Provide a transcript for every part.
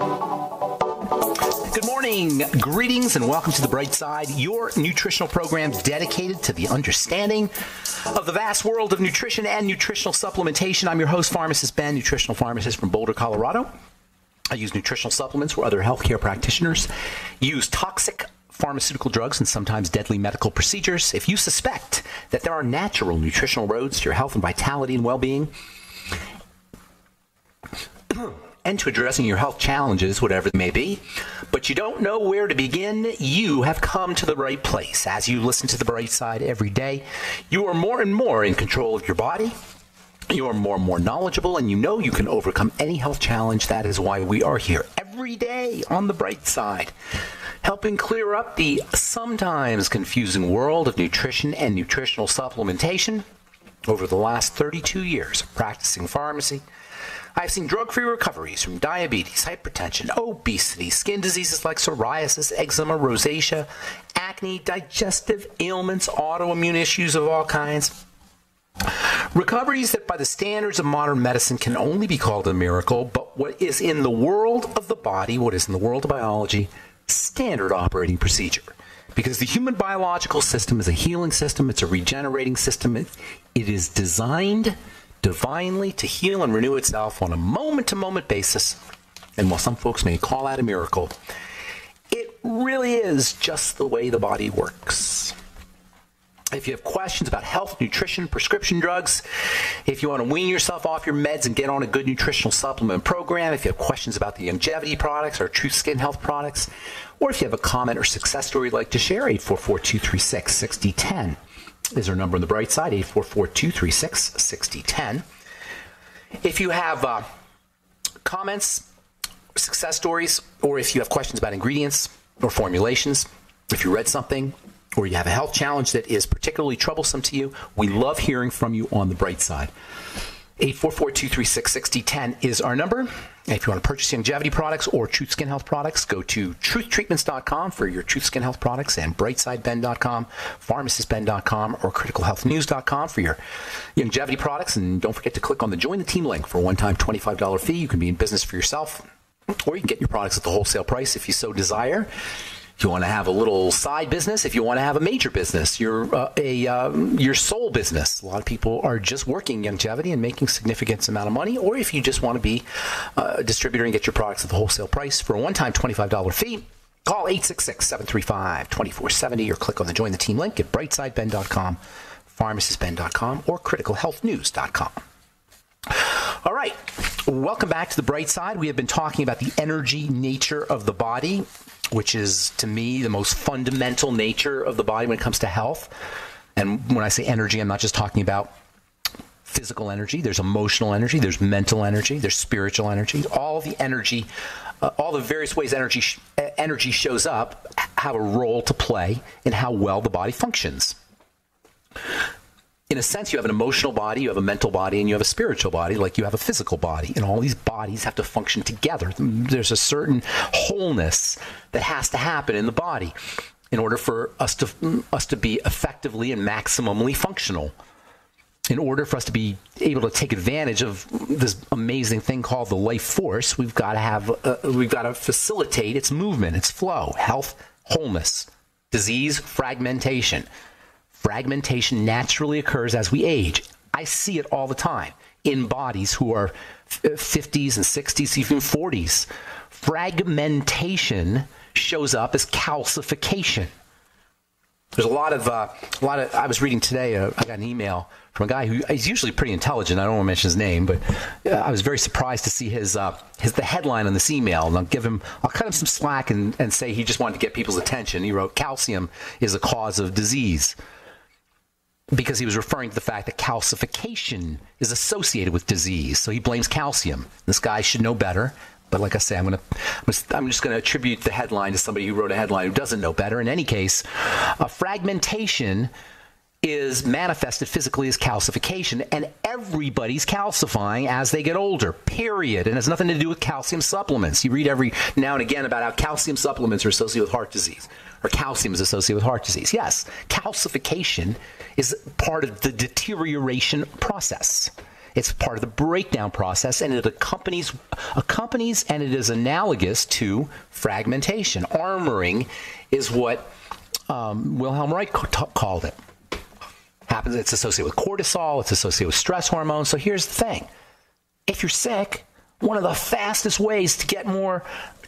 Good morning, greetings, and welcome to The Bright Side, your nutritional program dedicated to the understanding of the vast world of nutrition and nutritional supplementation. I'm your host, Pharmacist Ben, nutritional pharmacist from Boulder, Colorado. I use nutritional supplements where other healthcare practitioners use toxic pharmaceutical drugs and sometimes deadly medical procedures. If you suspect that there are natural nutritional roads to your health and vitality and well-being, and to addressing your health challenges, whatever they may be, but you don't know where to begin, you have come to the right place. As you listen to The Bright Side every day, you are more and more in control of your body. You are more and more knowledgeable, and you know you can overcome any health challenge. That is why we are here every day on The Bright Side, helping clear up the sometimes confusing world of nutrition and nutritional supplementation. Over the last 32 years of practicing pharmacy, I've seen drug-free recoveries from diabetes, hypertension, obesity, skin diseases like psoriasis, eczema, rosacea, acne, digestive ailments, autoimmune issues of all kinds. Recoveries that by the standards of modern medicine can only be called a miracle, but what is in the world of the body, what is in the world of biology, standard operating procedure. Because the human biological system is a healing system, it's a regenerating system, it is designed divinely to heal and renew itself on a moment-to-moment basis. And while some folks may call that a miracle, it really is just the way the body works. If you have questions about health, nutrition, prescription drugs, if you want to wean yourself off your meds and get on a good nutritional supplement program, if you have questions about the longevity products or Truth Skin Health products, or if you have a comment or success story you'd like to share, 844-236-6010 is our number on The Bright Side, 844-236-6010. If you have comments, success stories, or if you have questions about ingredients or formulations, if you read something, or you have a health challenge that is particularly troublesome to you, we love hearing from you on The Bright Side. 844-236-6010 is our number. If you want to purchase longevity products or Truth Skin Health products, go to truthtreatments.com for your Truth Skin Health products and brightsideben.com, pharmacistben.com, or criticalhealthnews.com for your longevity products. And don't forget to click on the Join the Team link for a one-time $25 fee. You can be in business for yourself, or you can get your products at the wholesale price if you so desire. If you want to have a little side business, if you want to have a major business, your sole business. A lot of people are just working longevity and making significant amount of money. Or if you just want to be a distributor and get your products at the wholesale price for a one-time $25 fee, call 866-735-2470 or click on the Join the Team link at brightsideben.com, pharmacistben.com, or criticalhealthnews.com. All right. Welcome back to The Bright Side. We have been talking about the energy nature of the body, which is, to me, the most fundamental nature of the body when it comes to health. And when I say energy, I'm not just talking about physical energy. There's emotional energy. There's mental energy. There's spiritual energy. All the energy, all the various ways energy shows up have a role to play in how well the body functions. In a sense, you have an emotional body, you have a mental body, and you have a spiritual body, like you have a physical body. And all these bodies have to function together. There's a certain wholeness that has to happen in the body in order for us to be effectively and maximally functional. In order for us to be able to take advantage of this amazing thing called the life force, we've got to facilitate its movement, its flow, health, wholeness, disease, fragmentation. Fragmentation naturally occurs as we age. I see it all the time in bodies who are 50s and 60s, even 40s. Fragmentation shows up as calcification. There's a lot of. I was reading today. I got an email from a guy who is usually pretty intelligent. I don't want to mention his name, but I was very surprised to see the headline on this email. And I'll cut him some slack and say he just wanted to get people's attention. He wrote, "Calcium is a cause of disease," because he was referring to the fact that calcification is associated with disease. So he blames calcium. This guy should know better. But like I say, I'm just going to attribute the headline to somebody who wrote a headline who doesn't know better. In any case, fragmentation is manifested physically as calcification, and everybody's calcifying as they get older, period. And it has nothing to do with calcium supplements. You read every now and again about how calcium supplements are associated with heart disease, or calcium is associated with heart disease. Yes, calcification is part of the deterioration process. It's part of the breakdown process, and it accompanies and it is analogous to fragmentation. Armoring is what Wilhelm Reich called it. It's associated with cortisol. It's associated with stress hormones. So here's the thing. If you're sick, one of the fastest ways to get more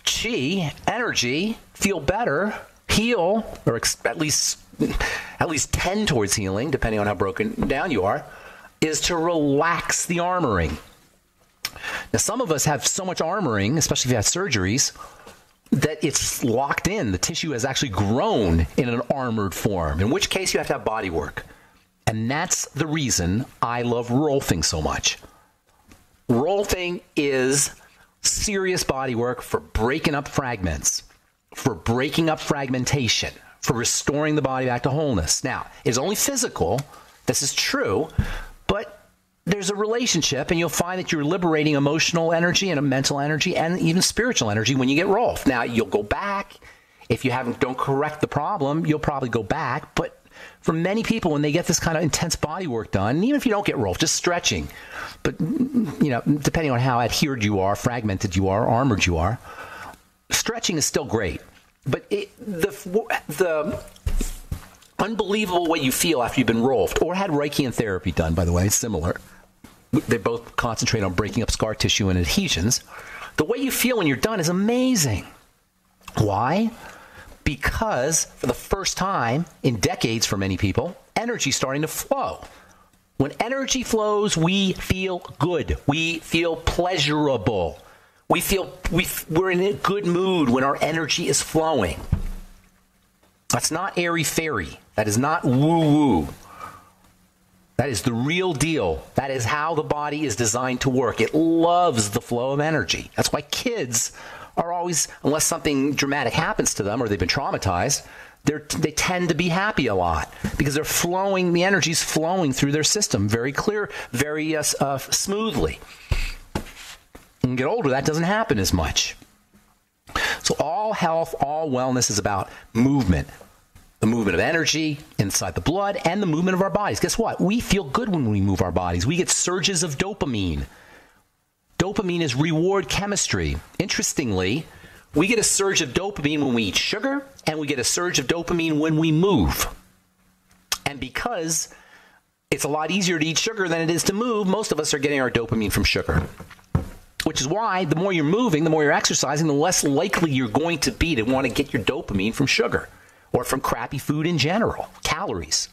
chi, energy, feel better, heal, or at least tend towards healing, depending on how broken down you are, is to relax the armoring. Now, some of us have so much armoring, especially if you have surgeries, that it's locked in. The tissue has actually grown in an armored form, in which case you have to have body work. And that's the reason I love Rolfing so much. Rolfing is serious body work for breaking up fragments, for breaking up fragmentation, for restoring the body back to wholeness. Now, it's only physical. This is true, but there's a relationship, and you'll find that you're liberating emotional energy and a mental energy and even spiritual energy when you get Rolfed. Now, you'll go back. If you don't correct the problem, you'll probably go back. But for many people, when they get this kind of intense body work done, and even if you don't get Rolfed, just stretching, but depending on how adhered you are, fragmented you are, armored you are, stretching is still great. But the unbelievable way you feel after you've been Rolfed or had Reiki and therapy done, by the way, it's similar. They both concentrate on breaking up scar tissue and adhesions. The way you feel when you're done is amazing. Why? Because for the first time in decades for many people, energy is starting to flow. When energy flows, we feel good. We feel pleasurable. We're in a good mood when our energy is flowing. That's not airy-fairy. That is not woo-woo. That is the real deal. That is how the body is designed to work. It loves the flow of energy. That's why kids are always, unless something dramatic happens to them or they've been traumatized, they tend to be happy a lot because they're flowing, the energy's flowing through their system very clear, very smoothly. When you get older, that doesn't happen as much. So all health, all wellness is about movement. The movement of energy inside the blood and the movement of our bodies. Guess what? We feel good when we move our bodies. We get surges of dopamine. Dopamine is reward chemistry. Interestingly, we get a surge of dopamine when we eat sugar, and we get a surge of dopamine when we move. And because it's a lot easier to eat sugar than it is to move, most of us are getting our dopamine from sugar. Which is why the more you're moving, the more you're exercising, the less likely you're going to be to want to get your dopamine from sugar or from crappy food in general. Calories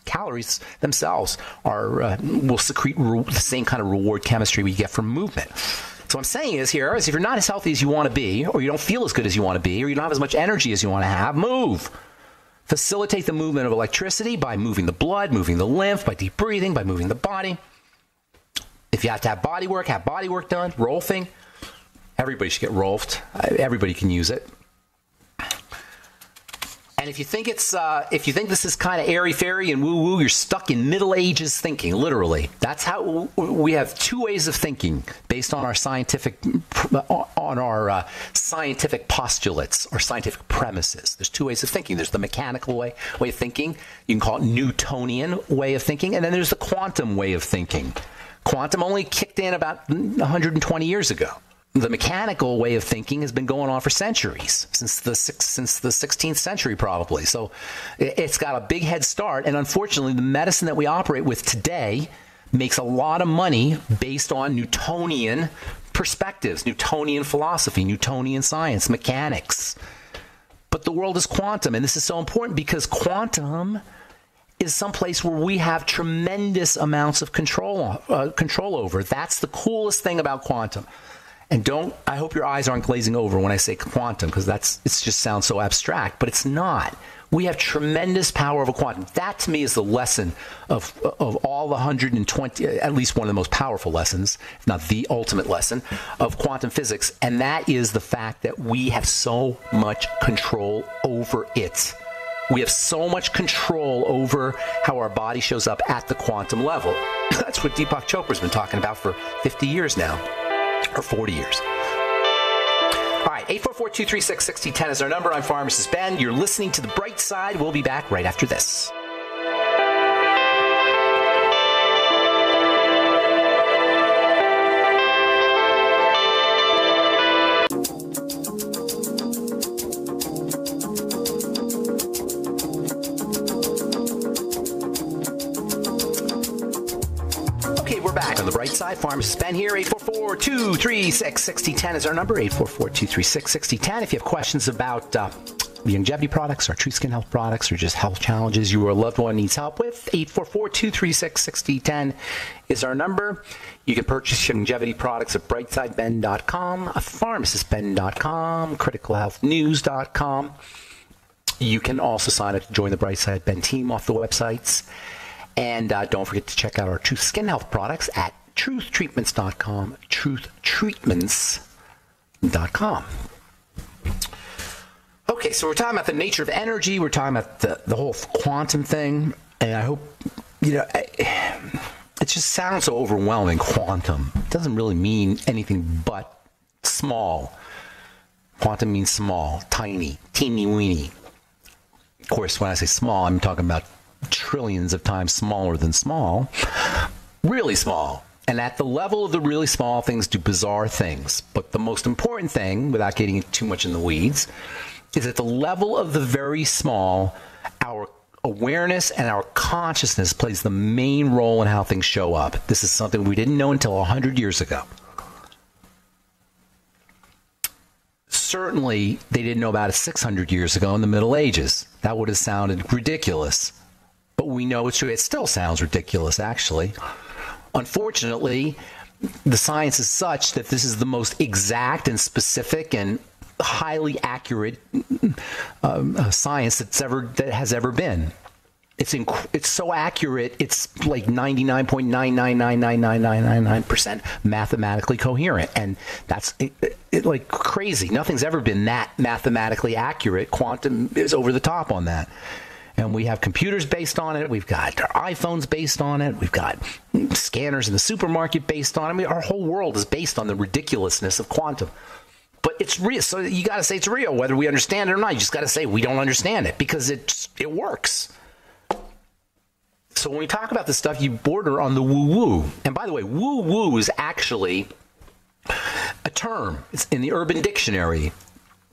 themselves will secrete the same kind of reward chemistry we get from movement. So what I'm saying is if you're not as healthy as you want to be, or you don't feel as good as you want to be, or you don't have as much energy as you want to have, move. Facilitate the movement of electricity by moving the blood, moving the lymph, by deep breathing, by moving the body. If you have to have body work done, Rolfing. Everybody should get Rolfed. Everybody can use it. And if you think this is kind of airy-fairy and woo-woo, you're stuck in Middle Ages thinking, literally. That's how we have two ways of thinking based on our scientific postulates or scientific premises. There's two ways of thinking. There's the mechanical way of thinking. You can call it Newtonian way of thinking. And then there's the quantum way of thinking. Quantum only kicked in about 120 years ago. The mechanical way of thinking has been going on for centuries, since the 16th century probably. So it's got a big head start. And unfortunately, the medicine that we operate with today makes a lot of money based on Newtonian perspectives, Newtonian philosophy, Newtonian science, mechanics. But the world is quantum, and this is so important because quantum is someplace where we have tremendous amounts of control over. That's the coolest thing about quantum. And I hope your eyes aren't glazing over when I say quantum, because it just sounds so abstract, but it's not. We have tremendous power over quantum. That to me is the lesson of all the 120, at least one of the most powerful lessons, if not the ultimate lesson of quantum physics. And that is the fact that we have so much control over it. We have so much control over how our body shows up at the quantum level. That's what Deepak Chopra's been talking about for 50 years now. Or 40 years. All right, 844-236-6010 is our number. I'm Pharmacist Ben. You're listening to The Bright Side. We'll be back right after this. the bright side. Pharmacist Ben here. 844-236-6010 is our number. 844-236-6010. If you have questions about longevity products or true skin health products or just health challenges you or a loved one needs help with, 844-236-6010 is our number. You can purchase longevity products at brightsideben.com, pharmacistben.com, criticalhealthnews.com. You can also sign up to join the Brightside Ben team off the websites. And don't forget to check out our Truth Skin Health products at truthtreatments.com, truthtreatments.com. Okay, so we're talking about the nature of energy. We're talking about the whole quantum thing. And I hope, it just sounds so overwhelming, quantum. It doesn't really mean anything but small. Quantum means small, tiny, teeny weeny. Of course, when I say small, I'm talking about trillions of times smaller than small, really small. And at the level of the really small, things do bizarre things. But the most important thing, without getting too much in the weeds, is at the level of the very small, our awareness and our consciousness plays the main role in how things show up. This is something we didn't know until 100 years ago. Certainly, they didn't know about it 600 years ago in the Middle Ages. That would have sounded ridiculous. But we know it's true. It still sounds ridiculous, actually. Unfortunately, the science is such that this is the most exact and specific and highly accurate science that has ever been. It's so accurate. It's like 99.9999999% mathematically coherent, and that's like crazy. Nothing's ever been that mathematically accurate. Quantum is over the top on that. And we have computers based on it. We've got our iPhones based on it. We've got scanners in the supermarket based on it. I mean, our whole world is based on the ridiculousness of quantum. But it's real. So you got to say it's real, whether we understand it or not. You just got to say we don't understand it because it works. So when we talk about this stuff, you border on the woo-woo. And by the way, woo-woo is actually a term. It's in the Urban Dictionary.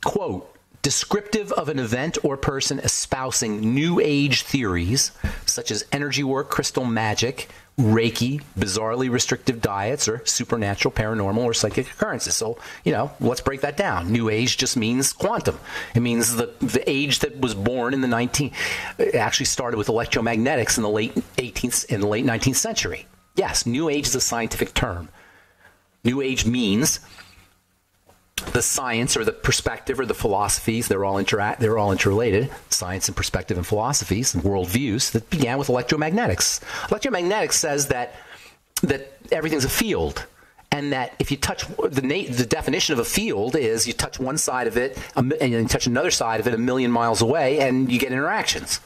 Quote, descriptive of an event or person espousing New Age theories, such as energy work, crystal magic, Reiki, bizarrely restrictive diets, or supernatural, paranormal, or psychic occurrences. So, let's break that down. New Age just means quantum. It means the age that was born in it actually started with electromagnetics in the late 19th century. Yes, New Age is a scientific term. New Age means the science or the perspective or the philosophies, they're all interrelated, science and perspective and philosophies and worldviews that began with electromagnetics. Electromagnetics says that everything's a field, and that if you touch the definition of a field is you touch one side of it and you touch another side of it a million miles away and you get interactions.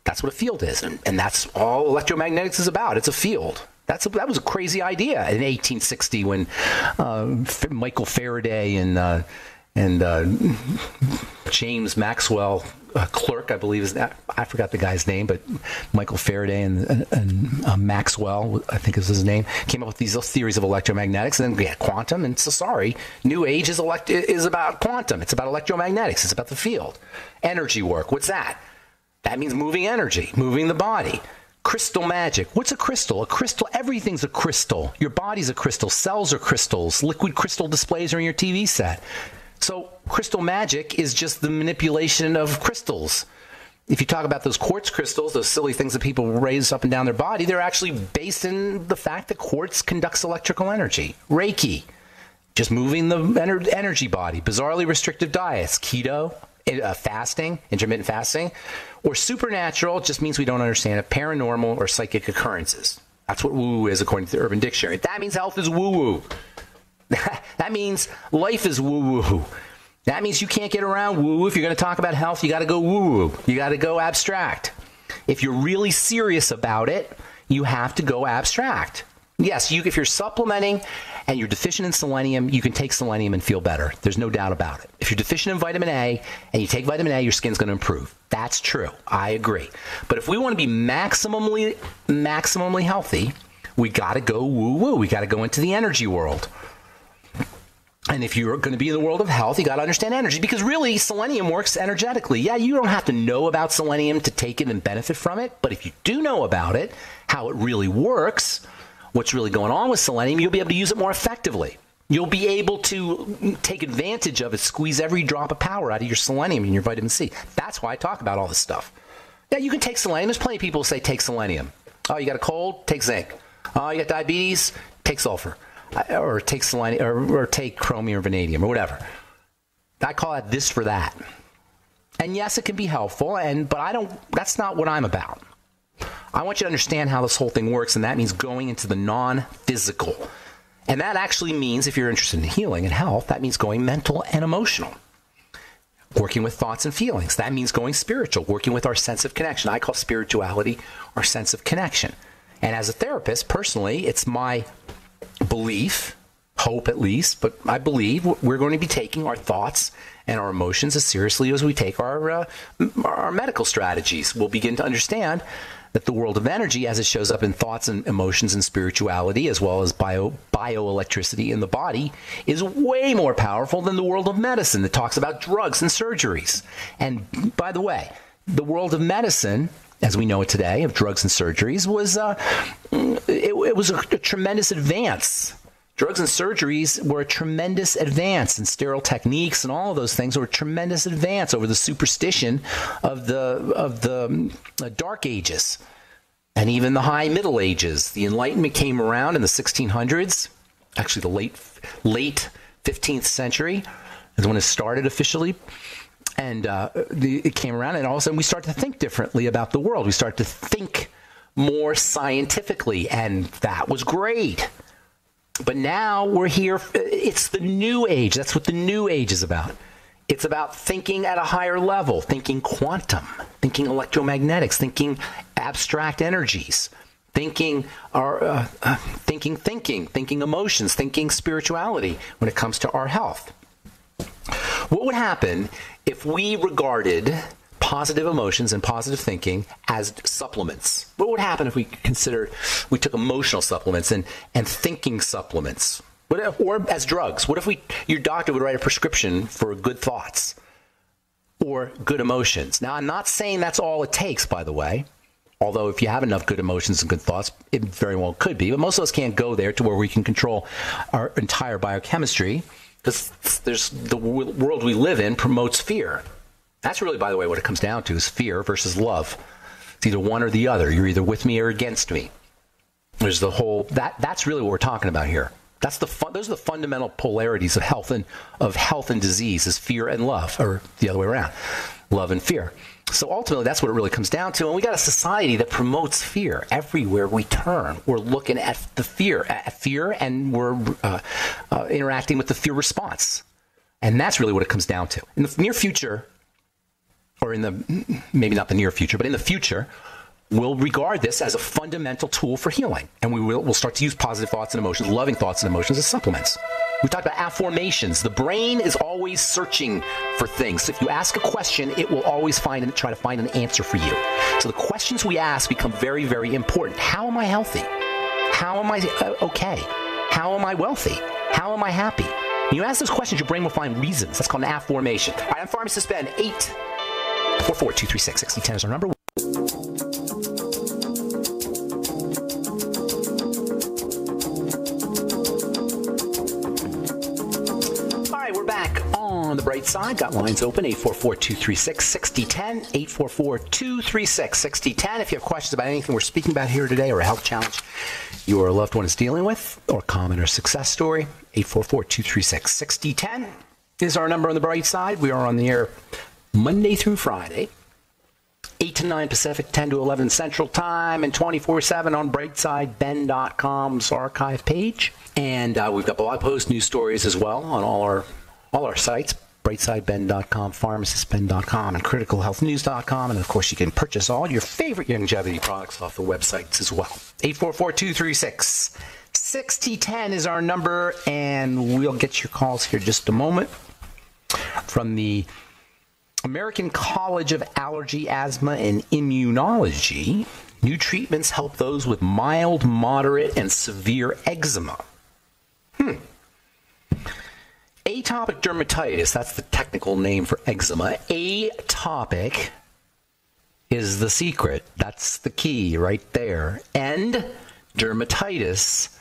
That's what a field is, and that's all electromagnetics is about. It's a field. That was a crazy idea in 1860 when Michael Faraday and James Maxwell Clerk, I believe is that. I forgot the guy's name, but Michael Faraday and Maxwell, I think is his name, came up with these theories of electromagnetics, and then we had quantum. And so, sorry, New Age is about quantum. It's about electromagnetics. It's about the field. Energy work. What's that? That means moving energy, moving the body. Crystal magic. What's a crystal? A crystal, everything's a crystal. Your body's a crystal. Cells are crystals. Liquid crystal displays are in your TV set. So crystal magic is just the manipulation of crystals. If you talk about those quartz crystals, those silly things that people raise up and down their body, they're actually based in the fact that quartz conducts electrical energy. Reiki, just moving the energy body. Bizarrely restrictive diets. Keto, fasting, intermittent fasting. Or supernatural just means we don't understand it. Paranormal or psychic occurrences. That's what woo-woo is according to the Urban Dictionary. That means health is woo-woo. That means life is woo-woo. That means you can't get around woo-woo. If you're going to talk about health, you got to go woo-woo. You got to go abstract. If you're really serious about it, you have to go abstract. Yes, if you're supplementing and you're deficient in selenium, you can take selenium and feel better. There's no doubt about it. If you're deficient in vitamin A and you take vitamin A, your skin's going to improve. That's true. I agree. But if we want to be maximally healthy, we got to go woo-woo. We got to go into the energy world. And if you're going to be in the world of health, you got to understand energy, because really selenium works energetically. Yeah, you don't have to know about selenium to take it and benefit from it. But if you do know about it, how it really works, what's really going on with selenium, you'll be able to use it more effectively. You'll be able to take advantage of it, squeeze every drop of power out of your selenium and your vitamin C. That's why I talk about all this stuff. Yeah, you can take selenium. There's plenty of people who say take selenium. Oh, you got a cold? Take zinc. Oh, you got diabetes? Take sulfur. Or take selenium, or take chromium or vanadium, or whatever. I call it this for that. And yes, it can be helpful, but that's not what I'm about. I want you to understand how this whole thing works, and that means going into the non-physical. And that actually means, if you're interested in healing and health, that means going mental and emotional. Working with thoughts and feelings. That means going spiritual, working with our sense of connection. I call spirituality our sense of connection. And as a therapist, personally, it's my belief, hope at least, but I believe we're going to be taking our thoughts and our emotions as seriously as we take our medical strategies. We'll begin to understand that the world of energy, as it shows up in thoughts and emotions and spirituality, as well as bioelectricity in the body, is way more powerful than the world of medicine that talks about drugs and surgeries. And by the way, the world of medicine, as we know it today, of drugs and surgeries, was a tremendous advance. Drugs and surgeries were a tremendous advance, and sterile techniques and all of those things were a tremendous advance over the superstition of the Dark Ages and even the High Middle Ages. The Enlightenment came around in the 1600s, actually the late 15th century is when it started officially. And it came around, and all of a sudden we started to think differently about the world. We started to think more scientifically, and that was great. But now we're here. It's the new age. That's what the new age is about. It's about thinking at a higher level, thinking quantum, thinking electromagnetics, thinking abstract energies, thinking emotions, thinking spirituality when it comes to our health. What would happen if we regarded positive emotions and positive thinking as supplements? What would happen if we took emotional supplements and thinking supplements, or as drugs? What if your doctor would write a prescription for good thoughts or good emotions? Now, I'm not saying that's all it takes, by the way, although if you have enough good emotions and good thoughts, it very well could be, but most of us can't go there to where we can control our entire biochemistry, because the world we live in promotes fear. That's really, by the way, what it comes down to is fear versus love. It's either one or the other. You're either with me or against me. There's the whole that's really what we're talking about here. Those are the fundamental polarities of health and disease, is fear and love, or the other way around, love and fear. So ultimately, that's what it really comes down to. And we got a society that promotes fear everywhere we turn. We're looking at the fear, and we're interacting with the fear response. And that's really what it comes down to. In the near future, or maybe not the near future, but in the future, we'll regard this as a fundamental tool for healing. And we'll start to use positive thoughts and emotions, loving thoughts and emotions as supplements. We talked about affirmations. The brain is always searching for things. So if you ask a question, it will always try to find an answer for you. So the questions we ask become very, very important. How am I healthy? How am I okay? How am I wealthy? How am I happy? When you ask those questions, your brain will find reasons. That's called an affirmation. All right, I'm Pharmacist Ben. 844-236-6010 is our number. On the bright side, got lines open, 844-236-6010, 844-236-6010. If you have questions about anything we're speaking about here today, or a health challenge your loved one is dealing with, or common or success story, 844-236-6010 is our number on the bright side. We are on the air Monday through Friday, 8 to 9 Pacific, 10 to 11 Central Time, and 24/7 on brightsideben.com's archive page. And we've got blog posts, news stories as well on all our sites, brightsideben.com, pharmacistben.com, and criticalhealthnews.com. And, of course, you can purchase all your favorite longevity products off the websites as well. 844-236-6010 is our number, and we'll get your calls here in just a moment. From the American College of Allergy, Asthma, and Immunology, new treatments help those with mild, moderate, and severe eczema. Atopic dermatitis, that's the technical name for eczema. Atopic is the secret. That's the key right there. And dermatitis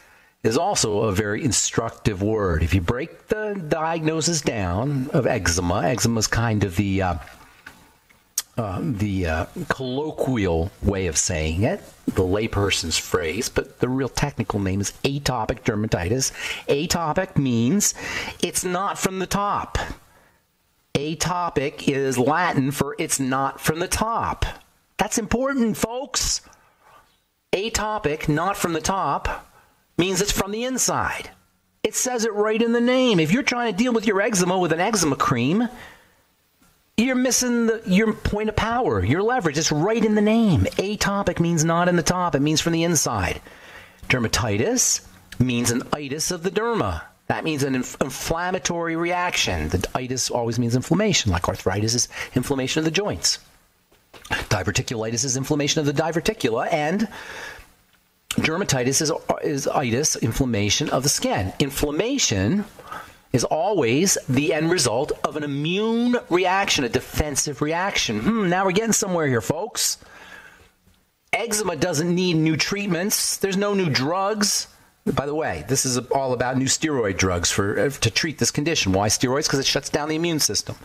is also a very instructive word. If you break the diagnosis down of eczema, eczema is kind of the colloquial way of saying it, the layperson's phrase, but the real technical name is atopic dermatitis. Atopic means it's not from the top. Atopic is Latin for it's not from the top. That's important, folks. Atopic, not from the top, means it's from the inside. It says it right in the name. If you're trying to deal with your eczema with an eczema cream, you're missing your point of power, your leverage. It's right in the name. Atopic means not in the top. It means from the inside. Dermatitis means an itis of the derma. That means an inflammatory reaction. The itis always means inflammation, like arthritis is inflammation of the joints. Diverticulitis is inflammation of the diverticula, and dermatitis is itis, inflammation of the skin. Inflammation is always the end result of an immune reaction, a defensive reaction. Now we're getting somewhere here, folks. Eczema doesn't need new treatments. There's no new drugs. By the way, this is all about new steroid drugs to treat this condition. Why steroids? Because it shuts down the immune system.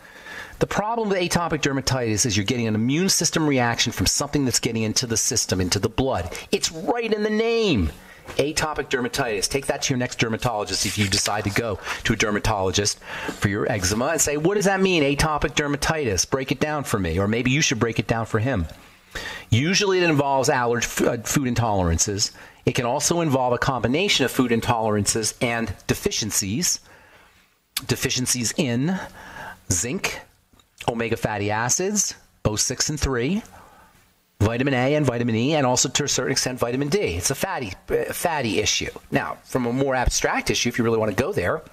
The problem with atopic dermatitis is you're getting an immune system reaction from something that's getting into the system, into the blood. It's right in the name. Atopic dermatitis. Take that to your next dermatologist if you decide to go to a dermatologist for your eczema and say, what does that mean, atopic dermatitis? Break it down for me. Or maybe you should break it down for him. Usually it involves food intolerances. It can also involve a combination of food intolerances and deficiencies. Deficiencies in zinc, omega fatty acids, both 6 and 3, vitamin A and vitamin E, and also to a certain extent vitamin D. It's a fatty issue. Now, from a more abstract issue, if you really want to go there,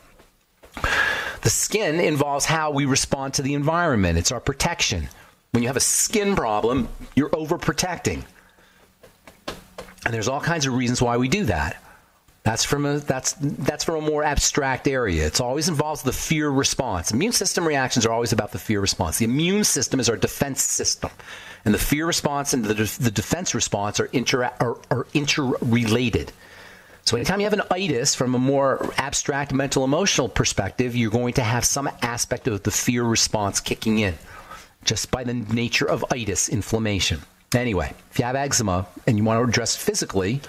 the skin involves how we respond to the environment. It's our protection. When you have a skin problem, you're overprotecting. And there's all kinds of reasons why we do that. That's from a more abstract area. It always involves the fear response. Immune system reactions are always about the fear response. The immune system is our defense system. And the fear response and the defense response are interrelated. So anytime you have an itis from a more abstract mental emotional perspective, you're going to have some aspect of the fear response kicking in just by the nature of itis, inflammation. Anyway, if you have eczema and you want to address it physically,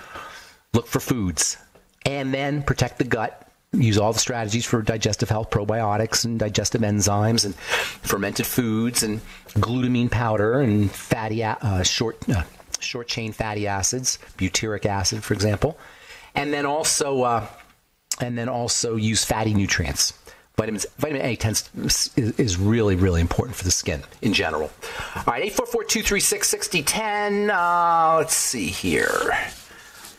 look for foods. And then protect the gut. Use all the strategies for digestive health, probiotics and digestive enzymes and fermented foods and glutamine powder and fatty short chain fatty acids, butyric acid, for example. And then also use fatty nutrients. Vitamin A is really, really important for the skin in general. All right, 844-236-6010. Let's see here.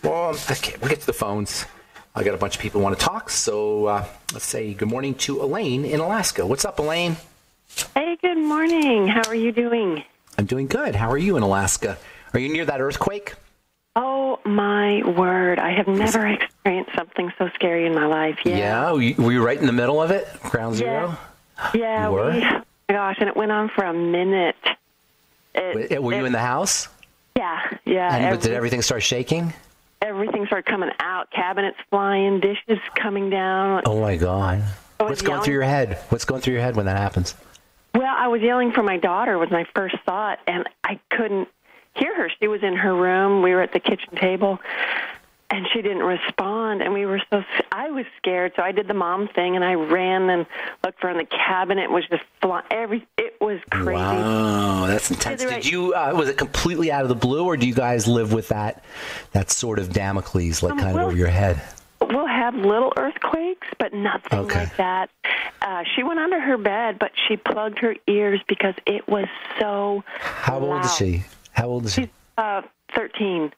Well, okay, we'll get to the phones. I got a bunch of people who want to talk, so let's say good morning to Elaine in Alaska. What's up, Elaine? Hey, good morning. How are you doing? I'm doing good. How are you in Alaska? Are you near that earthquake? Oh, my word. I have never experienced something so scary in my life. Yeah? Were you right in the middle of it? Ground zero? Yeah. You were? Oh, my gosh, and it went on for a minute. Were you in the house? Yeah. And did everything start shaking? Everything started coming out, cabinets flying, dishes coming down. Oh, my God. What's going through your head? What's going through your head when that happens? Well, I was yelling for my daughter was my first thought, and I couldn't hear her. She was in her room. We were at the kitchen table, and she didn't respond, and I was scared, so I did the mom thing, and I ran and looked for her in the cabinet. It was just it was crazy. Wow, that's intense. Did you, was it completely out of the blue, or do you guys live with that sort of Damocles, over your head? We'll have little earthquakes, but nothing like that. She went under her bed, but she plugged her ears because it was so How loud. old is she? She's 13.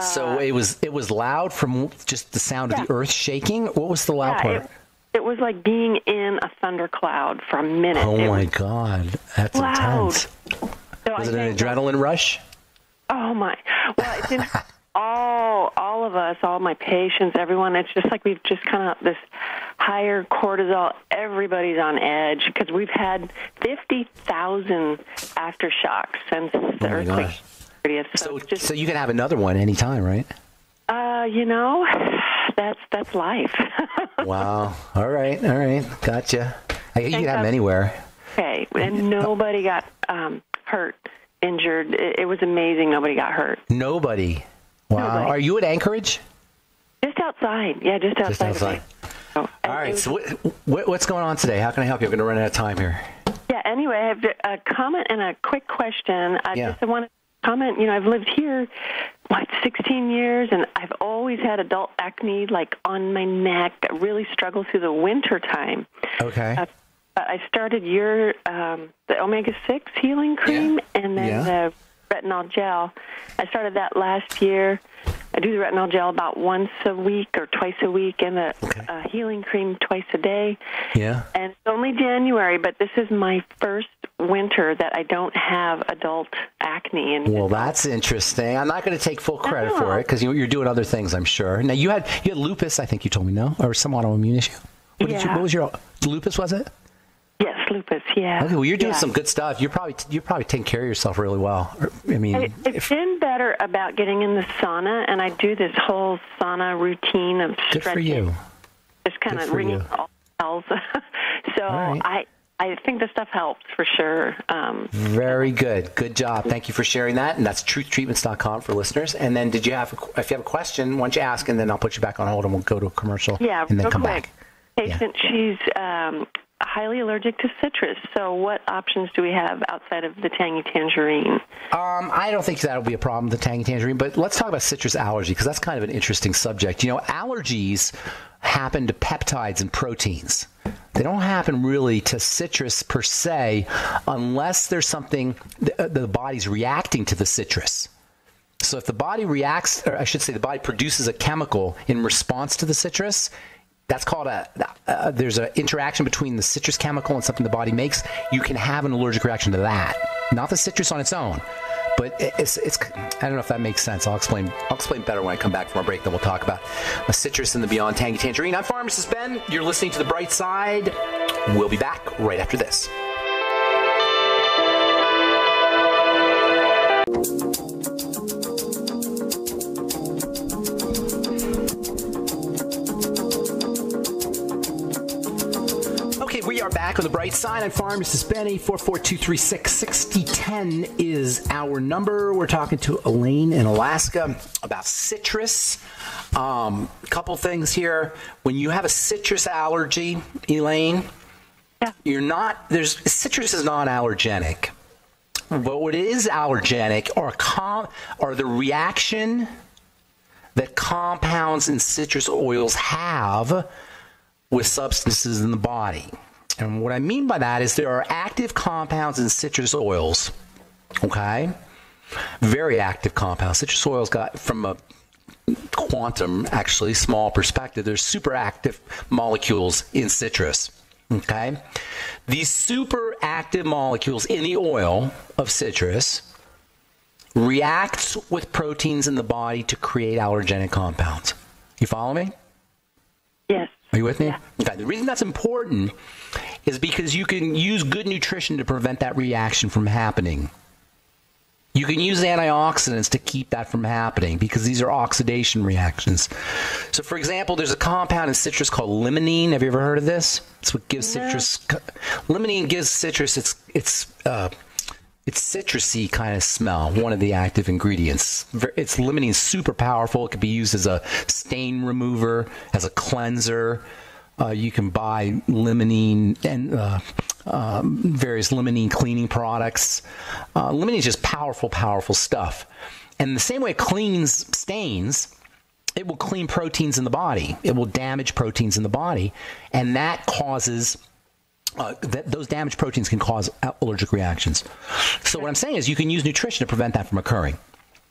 So it was loud from just the sound of the earth shaking? What was the loud part? It was like being in a thundercloud for a minute. Oh, my God. That's loud. Intense. Was it an adrenaline rush? Oh, my. Well, it's in all of us, all my patients, everyone. It's just like we've just kind of this higher cortisol. Everybody's on edge because we've had 50,000 aftershocks since the earthquake. So you can have another one anytime, right? that's life. Wow. All right. Gotcha. You can have them anywhere. Okay, and nobody got hurt, injured. It was amazing. Nobody got hurt. Nobody. Wow. Nobody. Are you at Anchorage? Just outside. Yeah, just outside. Just outside. All right. So what's going on today? How can I help you? I'm going to run out of time here. Yeah. Anyway, I have a comment and a quick question. I want to comment. I've lived here 16 years, and I've always had adult acne, like on my neck. I really struggle through the winter time. Okay. I started the omega-6 healing cream and then the retinol gel. I started that last year. I do the retinol gel about once a week or twice a week, and the healing cream twice a day. Yeah. And it's only January, but this is my first winter that I don't have adult acne. Well, that's interesting. I'm not going to take full credit for it because you're doing other things, I'm sure. Now, you had lupus, I think you told me, no? Or some autoimmune issue? What was your lupus, was it? Yes, lupus, yeah. Okay, well, you're doing some good stuff. You're probably taking care of yourself really well. I mean, it's been better about getting in the sauna, and I do this whole sauna routine of stretching. Good for you. Just kind of ringing all bells. So right. I think the stuff helps for sure. Very good. Good job. Thank you for sharing that. And that's truthtreatments.com for listeners. And then if you have a question, why don't you ask, and then I'll put you back on hold, and we'll go to a commercial and then come back. Patient, she's highly allergic to citrus. So what options do we have outside of the tangy tangerine? I don't think that'll be a problem, the tangy tangerine, but let's talk about citrus allergy because that's kind of an interesting subject. Allergies happen to peptides and proteins. They don't happen really to citrus per se unless there's something the body's reacting to the citrus. So if the body reacts, or I should say the body produces a chemical in response to the citrus, that's called there's an interaction between the citrus chemical and something the body makes. You can have an allergic reaction to that. Not the citrus on its own, but it's I don't know if that makes sense. I'll explain better when I come back from our break. Then we'll talk about the citrus and the Beyond Tangy Tangerine. I'm Pharmacist Ben. You're listening to The Bright Side. We'll be back right after this. We are back on The Bright Side. I'm Pharmacist Ben. 844-236-6010 is our number. We're talking to Elaine in Alaska about citrus. A couple things here. When you have a citrus allergy, Elaine, citrus is not allergenic. But what is allergenic are the reaction that compounds in citrus oils have with substances in the body. And what I mean by that is there are active compounds in citrus oils, okay? Very active compounds. Citrus oils got, from a quantum, actually, small perspective, there's super active molecules in citrus, okay? These super active molecules in the oil of citrus react with proteins in the body to create allergenic compounds. You follow me? Yes. Are you with me? Yeah. Okay. The reason that's important is because you can use good nutrition to prevent that reaction from happening. You can use antioxidants to keep that from happening because these are oxidation reactions. So, for example, there's a compound in citrus called limonene. Have you ever heard of this? It's what gives citrus. Limonene gives citrus its citrusy kind of smell. One of the active ingredients. Limonene is super powerful. It can be used as a stain remover, as a cleanser. You can buy limonene and various limonene cleaning products. Limonene is just powerful stuff. And the same way it cleans stains, it will clean proteins in the body. It will damage proteins in the body, and that causes those damaged proteins can cause allergic reactions. So what I'm saying is you can use nutrition to prevent that from occurring.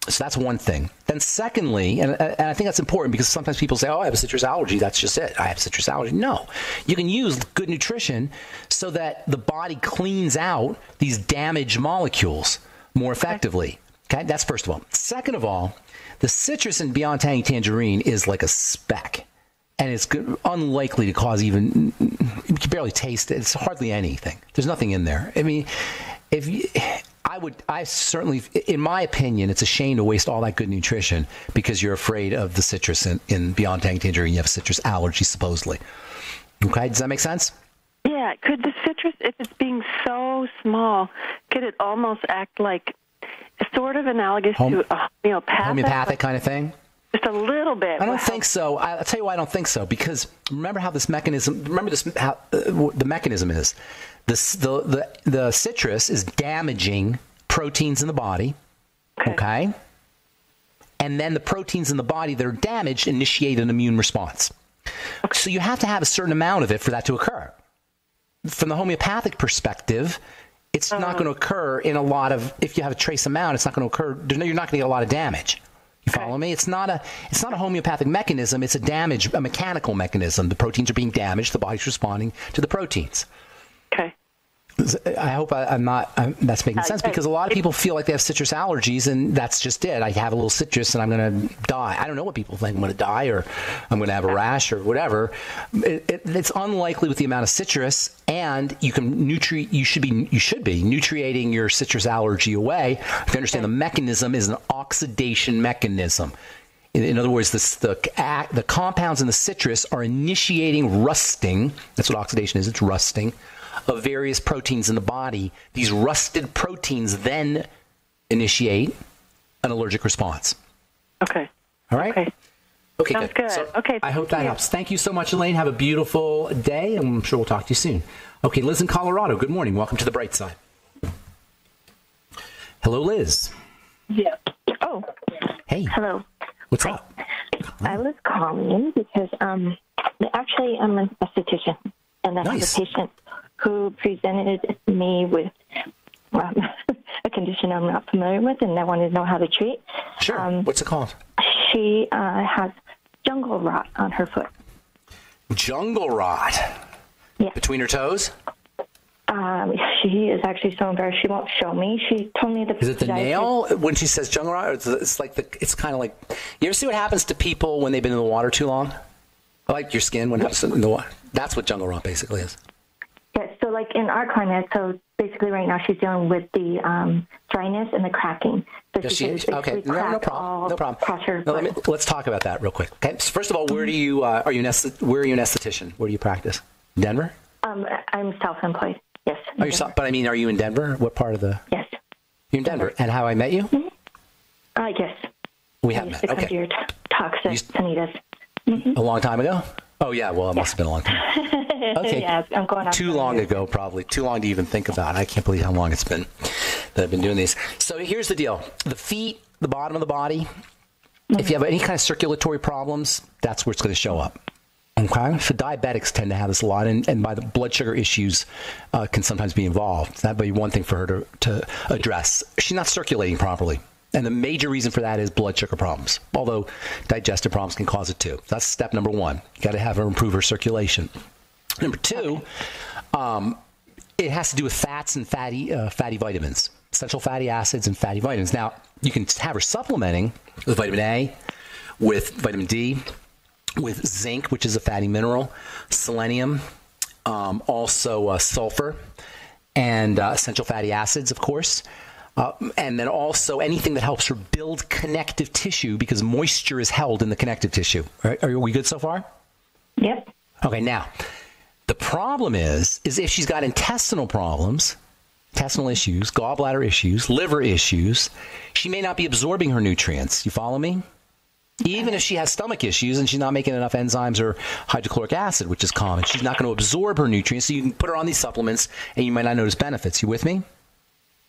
So that's one thing. Then secondly, and I think that's important because sometimes people say, oh, I have a citrus allergy. That's just it. I have citrus allergy. No. You can use good nutrition so that the body cleans out these damaged molecules more effectively. Okay? That's first of all. Second of all, the citrus in Beyond Tangy Tangerine is like a speck. And it's unlikely to cause even, you can barely taste it. It's hardly anything. There's nothing in there. I mean, I I certainly, in my opinion, it's a shame to waste all that good nutrition because you're afraid of the citrus in Beyond Tangerine. You have a citrus allergy, supposedly. Okay, does that make sense? Yeah, could the citrus, if it's being so small, could it almost act like sort of analogous to a homeopathic kind of thing? Just a little bit. I don't think so. I'll tell you why I don't think so. Because remember how this mechanism. How the mechanism is. The citrus is damaging proteins in the body. Okay. And then the proteins in the body that are damaged initiate an immune response. Okay. So you have to have a certain amount of it for that to occur. From the homeopathic perspective, it's not going to occur in a lot of. If you have a trace amount, it's not going to occur. You're not going to get a lot of damage. You follow me? It's not a homeopathic mechanism. It's a mechanical mechanism. The proteins are being damaged. The body's responding to the proteins. Okay. I hope that's making sense, because a lot of people feel like they have citrus allergies, and that's just it. I have a little citrus and I'm going to die. I don't know what people think. I'm going to die, or I'm going to have a rash, or whatever. It's unlikely with the amount of citrus, and you should be nutriating your citrus allergy away. If you understand, the mechanism is an oxidation mechanism. In other words, the compounds in the citrus are initiating rusting. That's what oxidation is. It's rusting of various proteins in the body. These rusted proteins then initiate an allergic response. Okay. All right? Okay, Sounds good. So okay. I hope that helps. Thank you so much, Elaine. Have a beautiful day, and I'm sure we'll talk to you soon. Okay, Liz in Colorado. Good morning. Welcome to the bright side. Hello, Liz. Yeah. Oh. Hey. Hello. What's up? I was calling because actually I'm an esthetician, and I have a patient who presented me with a condition I'm not familiar with, and I wanted to know how to treat. Sure. What's it called? She has jungle rot on her foot. Jungle rot? Yeah. Between her toes? She is actually so embarrassed she won't show me. She told me the. Is it the nail when she says jungle rot? Or it's like it's kind of like. You ever see what happens to people when they've been in the water too long? Like your skin when it's in the water. That's what jungle rot basically is. Yeah. So like in our climate, so basically right now she's dealing with the dryness and the cracking. So okay. No problem. Let's talk about that real quick. Okay. So first of all, where are you an esthetician? Where do you practice? Denver? I'm self-employed. Yes. But I mean, are you in Denver? What part of the? Yes. You're in Denver. And how I met you? Mm-hmm. Yes. We have met. Okay. Come to your talks at Sanitas. Mm-hmm. A long time ago? Oh, yeah. Well, it must have been a long time. Okay. Yeah, I'm going on. Too long ago, probably. Too long to even think about. I can't believe how long it's been that I've been doing these. So here's the deal. The feet, the bottom of the body, if you have any kind of circulatory problems, that's where it's going to show up. Okay. So diabetics tend to have this a lot, and by the blood sugar issues can sometimes be involved. That'd be one thing for her to address. She's not circulating properly. And the major reason for that is blood sugar problems, although digestive problems can cause it too. That's step number one. You got to have her improve her circulation. Number two, it has to do with fats and fatty vitamins, essential fatty acids and fatty vitamins. Now, you can have her supplementing with vitamin A, with vitamin D, with zinc, which is a fatty mineral, selenium, also sulfur, and essential fatty acids, of course. And then also anything that helps her build connective tissue, because moisture is held in the connective tissue. Are we good so far? Yep. Okay, now, the problem is if she's got intestinal problems, intestinal issues, gallbladder issues, liver issues, she may not be absorbing her nutrients. You follow me? Even if she has stomach issues and she's not making enough enzymes or hydrochloric acid, which is common, she's not going to absorb her nutrients. So you can put her on these supplements and you might not notice benefits. You with me?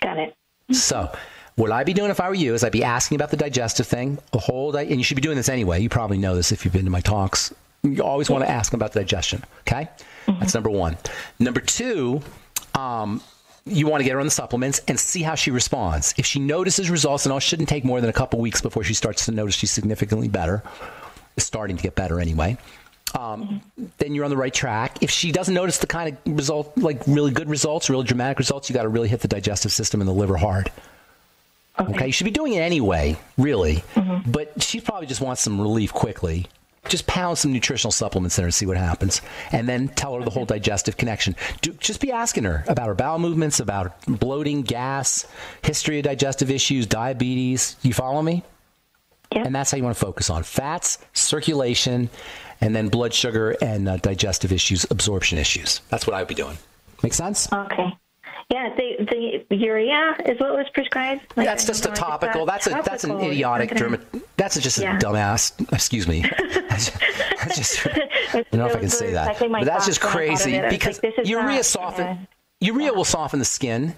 Got it. So what I'd be doing if I were you is I'd be asking about the digestive thing, and you should be doing this anyway. You probably know this if you've been to my talks. You always want to ask about the digestion, okay? Mm-hmm. That's number one. Number two, you want to get her on the supplements and see how she responds. If she notices results, and it shouldn't take more than a couple weeks before she starts to notice she's significantly better, starting to get better anyway, then you're on the right track. If she doesn't notice the kind of result, like really good results, really dramatic results, you got to really hit the digestive system and the liver hard. Okay. You should be doing it anyway, really. Mm-hmm. But she probably just wants some relief quickly. just pound some nutritional supplements in her and see what happens. And then tell her the whole digestive connection. Just be asking her about her bowel movements, about bloating, gas, history of digestive issues, diabetes. You follow me? Yep. And that's how you want to focus on fats, circulation, and then blood sugar and digestive issues, absorption issues. That's what I would be doing. Make sense? Okay. Yeah, the urea is what was prescribed. Like, that's just a topical. That's an idiotic That's just a dumbass. Excuse me. I don't know if I can say that. But that's just crazy because urea will soften the skin.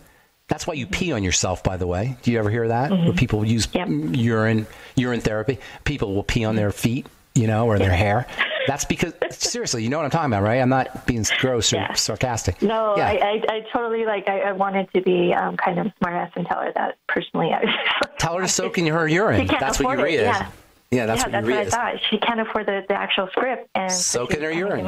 That's why you pee on yourself, by the way. Do you ever hear that? Where people use urine therapy. People will pee on their feet, or their hair. That's because, seriously, you know what I'm talking about, right? I'm not being gross or sarcastic. No, yeah. I totally, I wanted to be kind of smart-ass and tell her that personally. Tell her to soak in her urine. That's what urea is. Yeah, that's what urea is. I thought. She can't afford the actual script. And soak in her urine.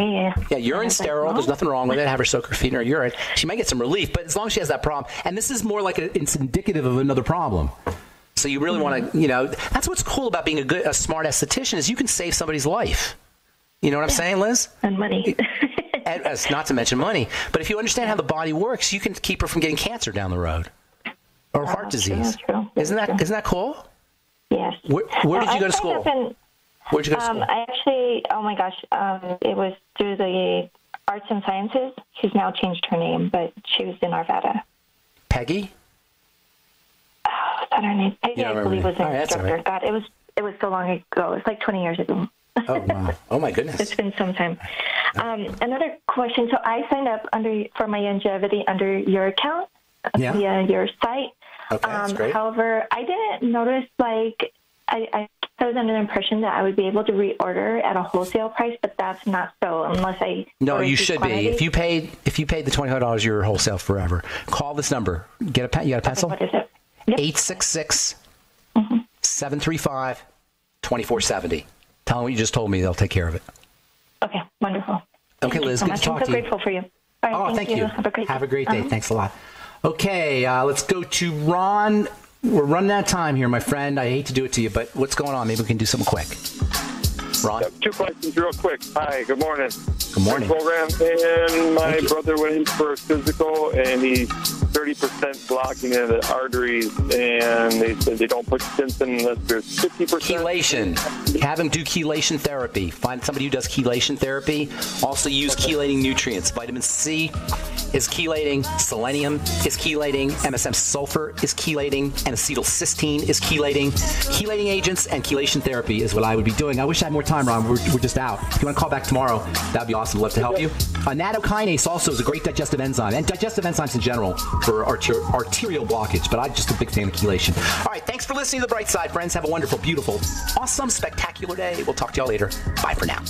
Yeah, urine's sterile. There's nothing wrong with it. Have her soak her feet in her urine. She might get some relief, but as long as she has that problem. And this is more like it's indicative of another problem. So you really want to, that's what's cool about being a smart esthetician is you can save somebody's life. You know what I'm saying, Liz? And money. Not to mention money. But if you understand how the body works, you can keep her from getting cancer down the road or heart disease. True. Isn't that cool? Yes. Where did you go to school? Where'd you go to school? I actually, oh my gosh, it was through the Arts and Sciences. She's now changed her name, but she was in Arvada. Peggy? Oh, is that her name? Peggy, I believe, was an instructor. Right. God, it was so long ago. It was like 20 years ago. Oh, wow. Oh, my goodness. It's been some time. Another question. So I signed up for my longevity under your account via your site. Okay, that's great. However, I didn't notice, I was under the impression that I would be able to reorder at a wholesale price, but that's not so unless I... No, you should be. If you paid the $25, you're wholesale forever. Call this number. You got a pencil? Okay, what is it? Yep. 866-735-2470. Tell them what you just told me. They'll take care of it. Okay, wonderful. Okay, Liz, good to talk to you. I'm so grateful for you. All right, thank you. Have a great day. Thanks a lot. Okay, let's go to Ron. We're running out of time here, my friend. I hate to do it to you, but what's going on? Maybe we can do something quick. Ron? Two questions real quick. Hi, good morning. Good morning. Program, and my brother went in for a physical, and he's 30% blocking of the arteries, and they said they don't put stents in unless there's 50%. Chelation. Have him do chelation therapy. Find somebody who does chelation therapy. Also use chelating nutrients. Vitamin C is chelating. Selenium is chelating. MSM sulfur is chelating. And acetylcysteine is chelating. Chelating agents and chelation therapy is what I would be doing. I wish I had more time, Ron. We're just out. If you want to call back tomorrow, that'd be awesome. Love to help you. Nattokinase also is a great digestive enzyme, and digestive enzymes in general for arterial blockage, but I'm just a big fan of chelation. All right, thanks for listening to The Bright Side, friends. Have a wonderful, beautiful, awesome, spectacular day. We'll talk to y'all later. Bye for now.